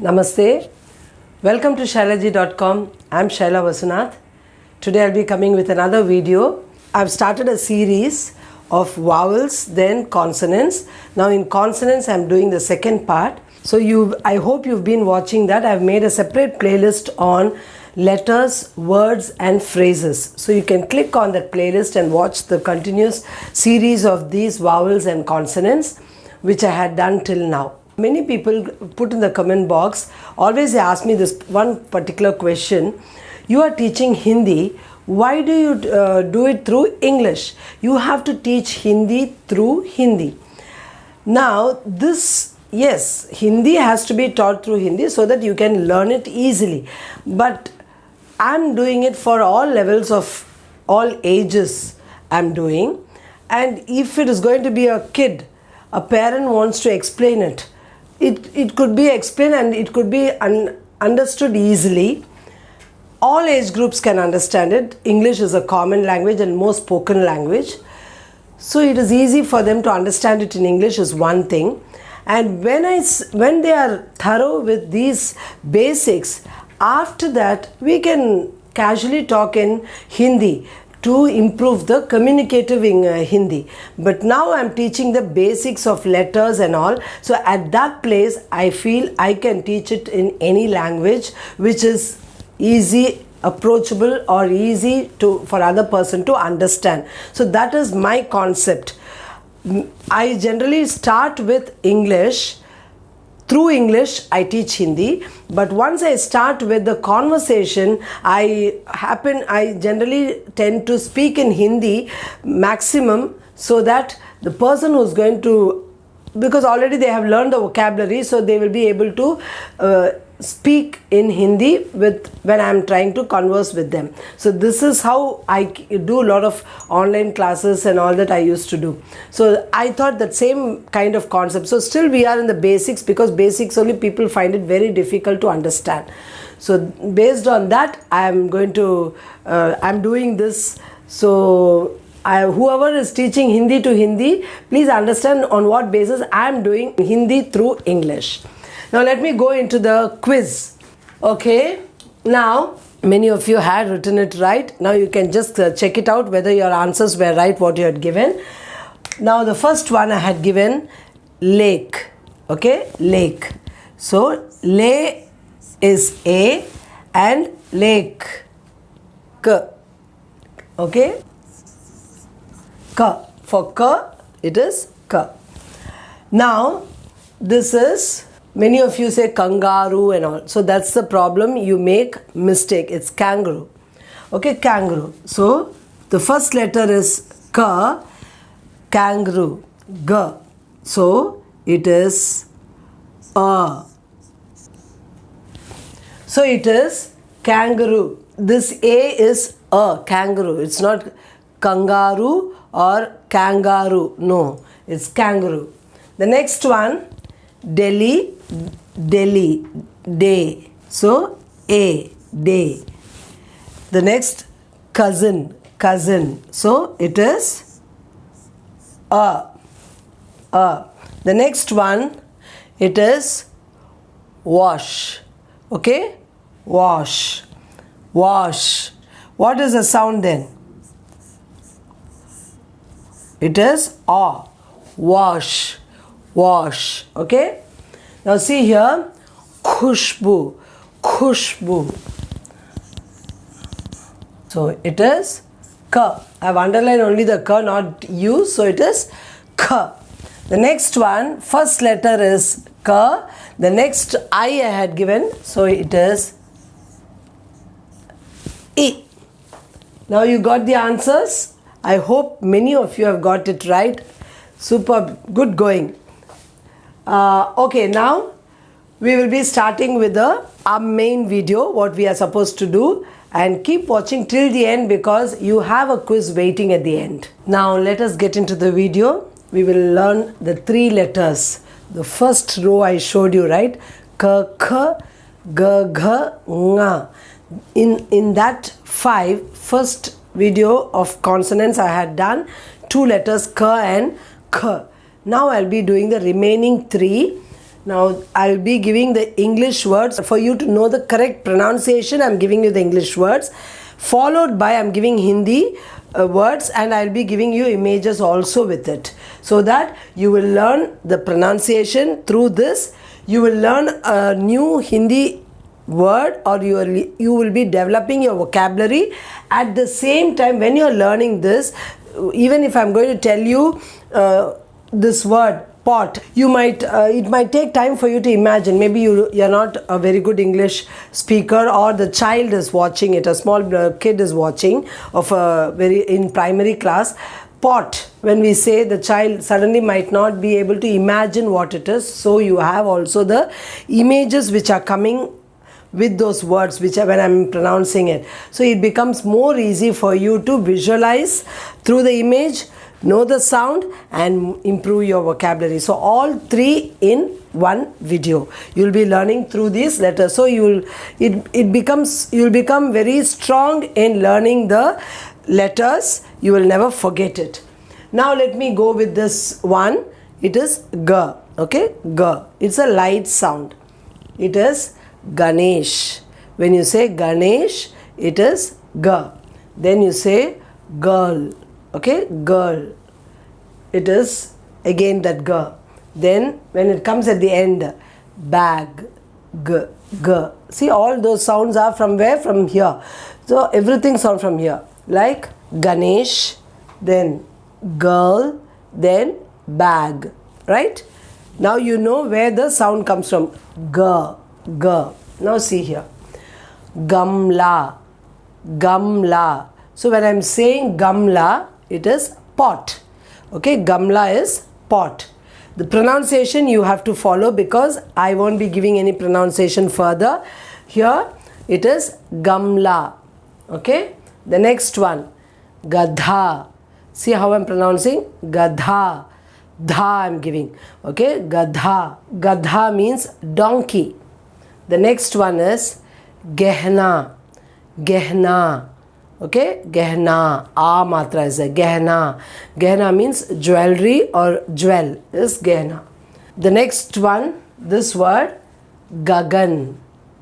Namaste. Welcome to shylaji.com. I'm Shaila Vasunath. Today I'll be coming with another video. I've started a series of vowels, then consonants. Now in consonants I'm doing the second part. So I hope you've been watching that. I've made a separate playlist on letters, words and phrases. So you can click on that playlist and watch the continuous series of these vowels and consonants which I had done till now. Many people put in the comment box, always they ask me this one particular question. You are teaching Hindi, why do you do it through English? You have to teach Hindi through Hindi. Now yes, Hindi has to be taught through Hindi so that you can learn it easily. But I'm doing it for all levels of all ages I'm doing. And if it is going to be a kid, a parent wants to explain it. It could be explained and it could be understood easily. All age groups can understand it. English is a common language and most spoken language. So it is easy for them to understand it in English is one thing. And when they are thorough with these basics, after that we can casually talk in Hindi to improve the communicative in Hindi. But now I'm teaching the basics of letters and all. So at that place, I feel I can teach it in any language which is easy, approachable or easy for other person to understand. So that is my concept. I generally start with English. Through English, I teach Hindi, but once I start with the conversation, I generally tend to speak in Hindi maximum so that the person who's going to, because already they have learned the vocabulary, so they will be able to speak in Hindi when I'm trying to converse with them. So this is how I do a lot of online classes and all that I used to do. So I thought that same kind of concept. So still we are in the basics, because basics only people find it very difficult to understand. So based on that, I'm doing this. So whoever is teaching Hindi to Hindi, please understand on what basis I'm doing Hindi through English. Now let me go into the quiz. Okay, now many of you had written it right. Now you can just check it out whether your answers were right what you had given. Now the first one I had given lake. Okay, lake. So lay is A and lake. K. Okay. K. For K it is K. Now this is, many of you say kangaroo and all. So that's the problem. You make mistake. It's kangaroo. Okay, kangaroo. So the first letter is K, kangaroo. G. So it is A. So it is kangaroo. This A is A, kangaroo. It's not kangaroo or kangaroo. No, it's kangaroo. The next one, Delhi, Delhi, day. So A, day. The next, cousin, cousin. So it is A. The next one, it is wash. Okay, wash, wash. What is the sound then? It is A. Wash, wash. Okay. Now see here, khushbu, khushbu. So it is K. I have underlined only the K, not U. So it is K. The next one, first letter is K. The next I had given. So it is I. Now you got the answers. I hope many of you have got it right. Super good going. Okay, now we will be starting with our main video, what we are supposed to do, and keep watching till the end because you have a quiz waiting at the end. Now let us get into the video. We will learn the three letters. The first row I showed you, right? K, K, G, G, Nga. In that first video of consonants I had done 2 letters K and K. Now I'll be doing the remaining 3 Now I'll be giving the English words. For you to know the correct pronunciation, I'm giving you the English words. Followed by I'm giving Hindi words, and I'll be giving you images also with it. So that you will learn the pronunciation through this. You will learn a new Hindi word, or you will be developing your vocabulary. At the same time, when you're learning this, even if I'm going to tell you this word pot, you might it might take time for you to imagine. Maybe you're not a very good English speaker, or the child is watching it, a small kid is watching of a in primary class. Pot, when we say, the child suddenly might not be able to imagine what it is. So you have also the images which are coming with those words which are when I'm pronouncing it. So it becomes more easy for you to visualize through the image, know the sound, and improve your vocabulary. So all three in one video. You'll be learning through these letters. So you'll become very strong in learning the letters. You will never forget it. Now let me go with this one. It is G. Okay, G. It's a light sound. It is Ganesh. When you say Ganesh, it is G. Then you say girl. Okay, girl. It is again that G. Then when it comes at the end, bag. G. G. See, all those sounds are from where? From here. So everything sounds from here. Like Ganesh, then girl, then bag. Right? Now you know where the sound comes from. G. G. Now see here. Gamla. Gamla. So when I'm saying Gamla, it is pot. Okay, Gamla is pot. The pronunciation you have to follow, because I won't be giving any pronunciation further. Here it is Gamla. Okay, the next one, Gadha. See how I'm pronouncing? Gadha. Dha I'm giving. Okay, Gadha. Gadha means donkey. The next one is Gehna. Gehna. Okay, Gehna. A matra is a Gehna. Gehna means jewelry or jewel is Gehna. The next one, this word, Gagan.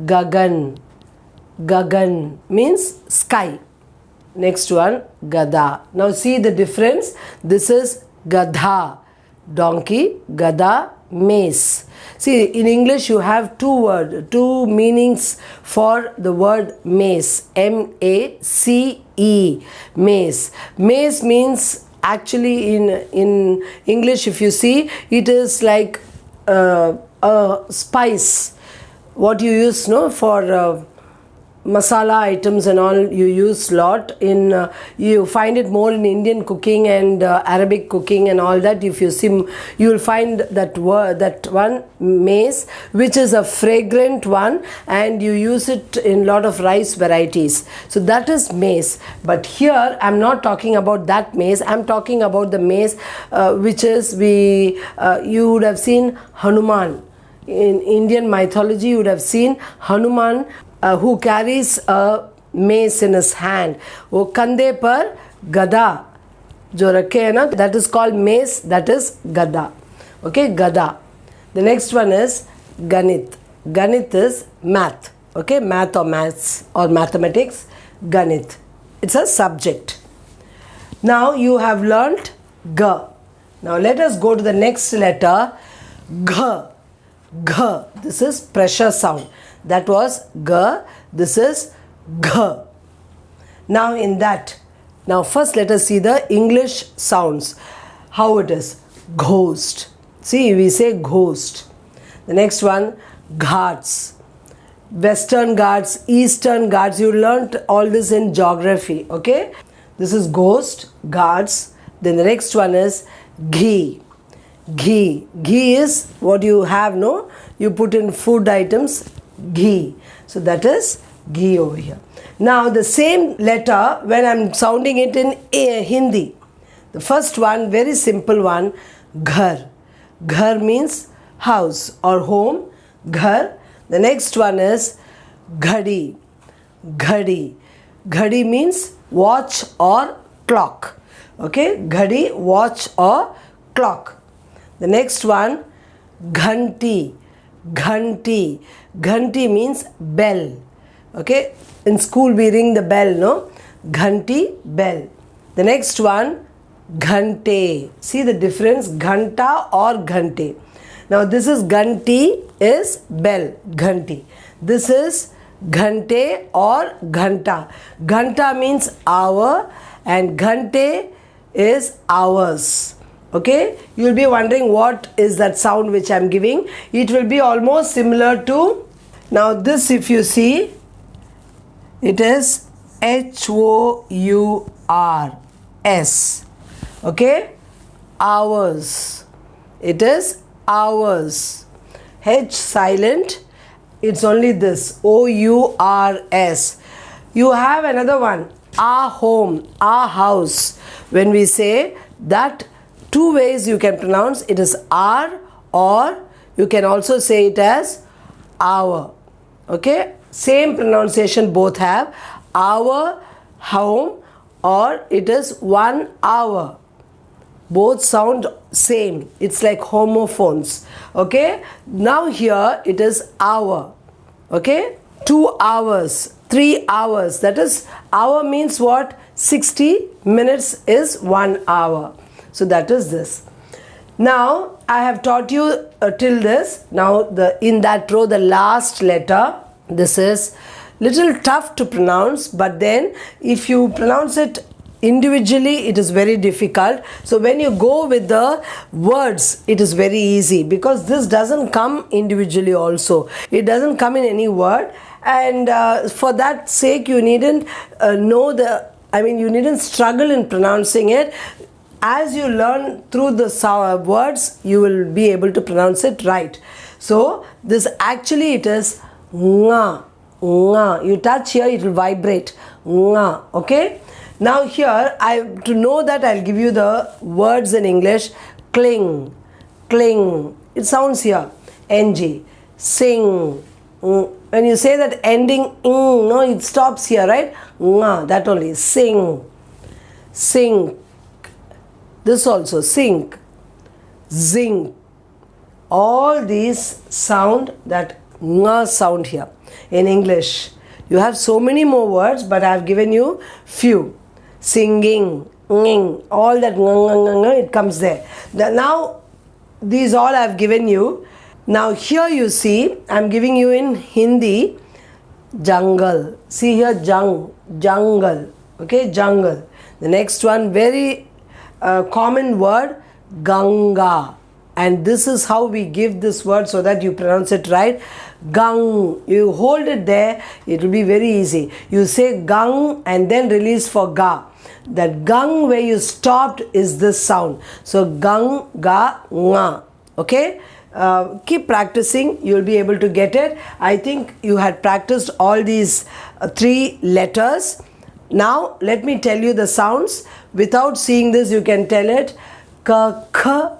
Gagan. Gagan means sky. Next one, Gada. Now see the difference. This is Gadha, donkey. Gada, mace. See, in English you have two meanings for the word mace. M-A-C-E. Mace. Mace means, actually in English, if you see, it is like a spice. What you use for masala items and all, you use lot in you find it more in Indian cooking and Arabic cooking and all that. If you see, you will find that word, that one, mace, which is a fragrant one, and you use it in lot of rice varieties. So that is mace. But here I'm not talking about that mace. I'm talking about the mace which is you would have seen Hanuman. In Indian mythology, you would have seen Hanuman who carries a mace in his hand. वो कंधे पर गदा जो रखे है ना, that is called mace, that is gada. Okay, gada. The next one is Ganit. Ganit is math. Okay, math or maths or mathematics. Ganit. It's a subject. Now you have learnt G. Now let us go to the next letter, G. G. This is pressure sound. That was G. This is G. Now in that, now first let us see the English sounds. How it is. Ghost. See, we say ghost. The next one, Ghats. Western Ghats, Eastern Ghats. You learnt all this in geography. Okay. This is ghost, Ghats. Then the next one is Ghee. Ghee. Ghee is what you have, no? You put in food items. Ghee. So that is ghee over here. Now the same letter, when I'm sounding it in Hindi, the first one, very simple one, Ghar. Ghar means house or home. Ghar. The next one is Ghadi. Ghadi. Ghadi means watch or clock. Okay, Ghadi, watch or clock. The next one, Ghanti. Ghanti. Ghanti means bell. Okay, in school we ring the bell, no? Ghanti, bell. The next one, ghante. See the difference, ghanta or ghante. Now this is ghanti is bell, ghanti. This is ghante or ghanta. Ghanta means hour and ghante is hours. Okay, you'll be wondering what is that sound which I'm giving. It will be almost similar to, now this if you see, it is HOURS. Okay, hours. It is hours. H silent, it's only this, OURS. You have another one, our home, our house. When we say that, two ways you can pronounce it, is our, or you can also say it as our. Okay, same pronunciation both have, our home or it is 1 hour. Both sound same, it's like homophones. Okay, now here it is hour. Okay, 2 hours, 3 hours, that is, hour means what? 60 minutes is 1 hour. So that is this. Now I have taught you till this. Now in that row, the last letter, this is little tough to pronounce, but then if you pronounce it individually it is very difficult. So when you go with the words it is very easy, because this doesn't come individually also. It doesn't come in any word, and for that sake you needn't you needn't struggle in pronouncing it. As you learn through the words, you will be able to pronounce it right. So this actually it is nga, nga. You touch here, it will vibrate, nga. Okay. Now here, to know that, I'll give you the words in English. Cling, cling. It sounds here, ng. Sing. When you say that ending no, it stops here, right? Nga, that only. Sing, sing. This also, sink, zinc. All these sound that nga sound here in English. You have so many more words, but I have given you few. Singing, nging, all that nga, it comes there. Now, these all I have given you. Now here you see, I am giving you in Hindi, jungle. See here, jungle. Okay, jungle. The next one, very common word, Ganga. And this is how we give this word so that you pronounce it right. Gang. You hold it there, it will be very easy. You say gang and then release for ga. That gang where you stopped is this sound. So gang, ga, nga. Okay? Keep practicing, you will be able to get it. I think you had practiced all these 3 letters. Now let me tell you the sounds. Without seeing this, you can tell it. Ka, kha,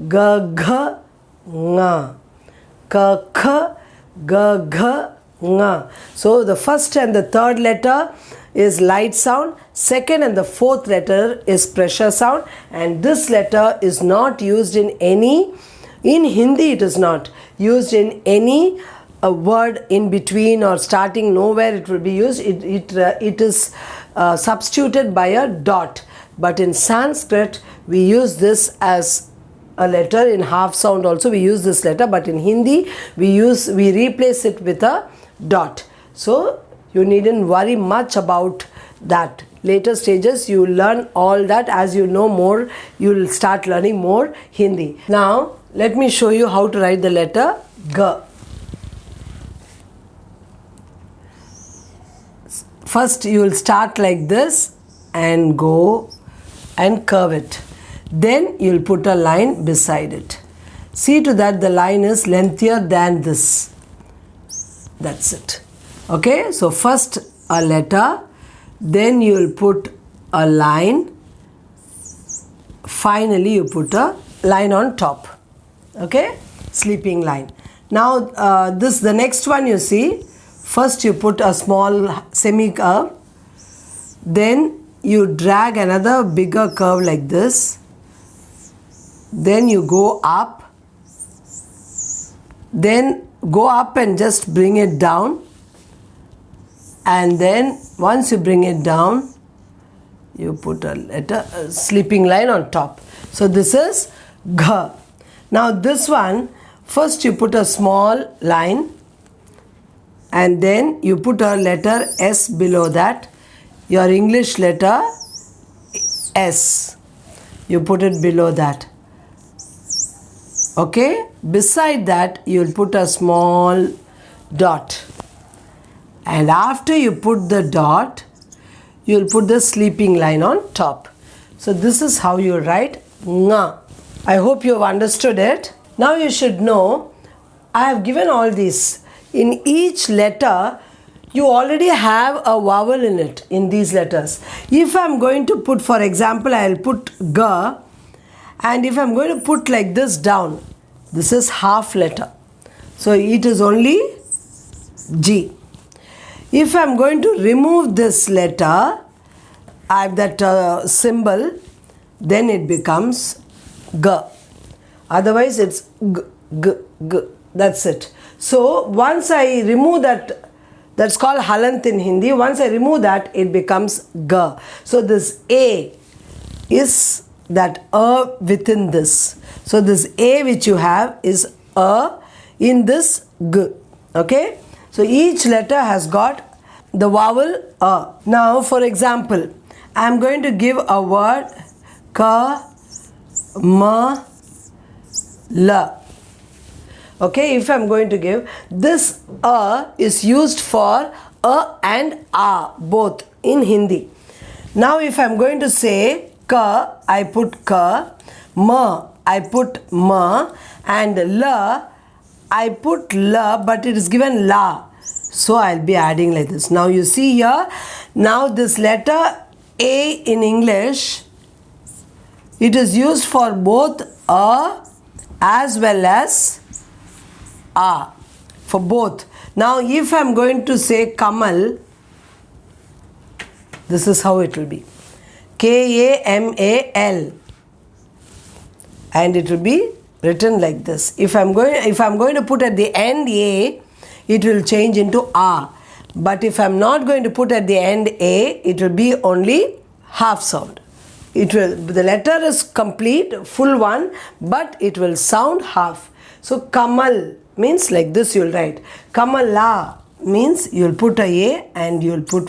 ga, gha, nga. Ka, kha, ga, gha, nga. So the first and the third letter is light sound. Second and the fourth letter is pressure sound. And this letter is not used in any, in Hindi it is not used in any word in between or starting, nowhere it will be used. It is substituted by a dot. But in Sanskrit, we use this as a letter. In half sound also we use this letter, but in Hindi we replace it with a dot. So you needn't worry much about that. Later stages you learn all that. As you know more, you will start learning more Hindi. Now let me show you how to write the letter G. First you will start like this and go and curve it. Then you will put a line beside it. See to that the line is lengthier than this. That's it. Okay, so first a letter, then you will put a line, finally you put a line on top. Okay, sleeping line. Now the next one you see, first you put a small semi-curve, then you drag another bigger curve like this, then you go up, then go up and just bring it down, and then once you bring it down, you put a sleeping line on top. So this is G. Now this one, first you put a small line and then you put a letter S below that, your English letter S. You put it below that. Okay? Beside that, you'll put a small dot. And after you put the dot, you'll put the sleeping line on top. So this is how you write nga. I hope you have understood it. Now you should know, I have given all these. In each letter, you already have a vowel in it, in these letters. If I'm going to put, for example, I'll put G, and if I'm going to put like this down, this is half letter. So it is only G. If I'm going to remove this letter, I have that symbol, then it becomes G. Otherwise it's G, G, G. That's it. So once I remove that, that's called halant in Hindi. Once I remove that, it becomes G. So this A is that A within this. So this A which you have is A in this G. Okay? So each letter has got the vowel A. Now for example, I am going to give a word Ka, Ma, La. Okay, if I am going to give, this A is used for A and A both in Hindi. Now if I am going to say Ka, I put Ka, Ma, I put Ma, and La, I put La, but it is given La. So I'll be adding like this. Now you see here, now this letter A in English, it is used for both A as well as A, for both. Now if I'm going to say Kamal, this is how it will be. Kamal, and it will be written like this. If I'm going to put at the end A, it will change into A. But if I'm not going to put at the end A, it will be only half sound. The letter is complete, full one, but it will sound half. So Kamal means like this you'll write. Kamala means you'll put a and you'll put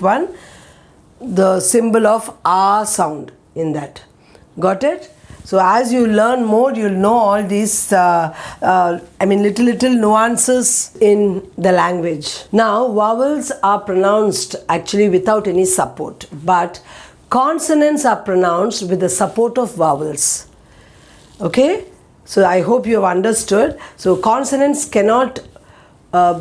the symbol of A sound in that. Got it? So as you learn more, you'll know all these little nuances in the language. Now vowels are pronounced actually without any support, but consonants are pronounced with the support of vowels. Okay? So I hope you have understood. So consonants cannot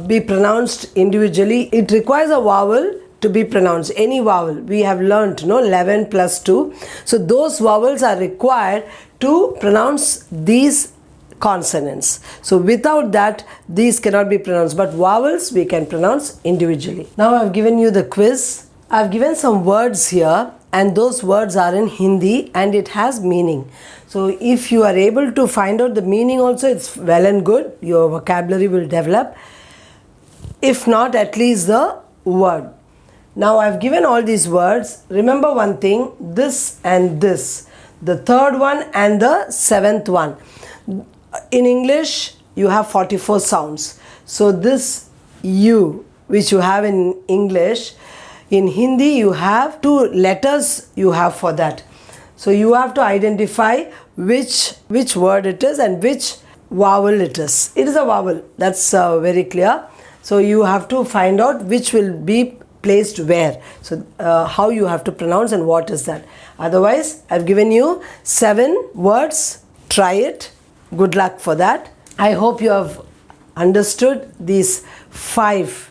be pronounced individually. It requires a vowel to be pronounced. Any vowel. We have learnt, 11 plus 2. So those vowels are required to pronounce these consonants. So without that, these cannot be pronounced. But vowels we can pronounce individually. Now I have given you the quiz. I have given some words here, and those words are in Hindi and it has meaning. So if you are able to find out the meaning also, it's well and good. Your vocabulary will develop. If not, at least the word. Now I've given all these words. Remember one thing, this and this. The third one and the seventh one. In English, you have 44 sounds. So this U, which you have in English, in Hindi you have 2 letters you have for that. So you have to identify which word it is and which vowel it is. It is a vowel, that's very clear. So you have to find out which will be placed where. So how you have to pronounce and what is that. Otherwise, I've given you 7 words. Try it. Good luck for that. I hope you have understood these 5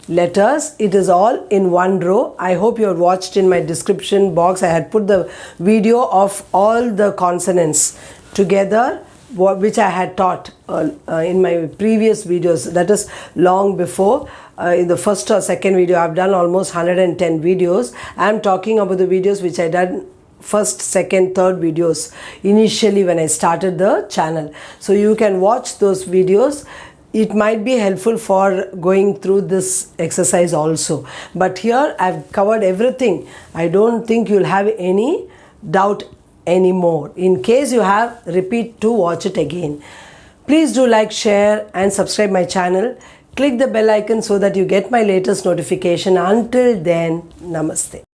letters. It is all in one row. I hope you have watched in my description box. I had put the video of all the consonants together, which I had taught in my previous videos. That is long before. In the first or second video, I've done almost 110 videos. I'm talking about the videos which I done first, second, third videos initially when I started the channel. So you can watch those videos it might be helpful for going through this exercise also. But here I've covered everything. I don't think you'll have any doubt anymore. In case you have, repeat to watch it again. Please do like, share and subscribe my channel. Click the bell icon so that you get my latest notification. Until then, namaste.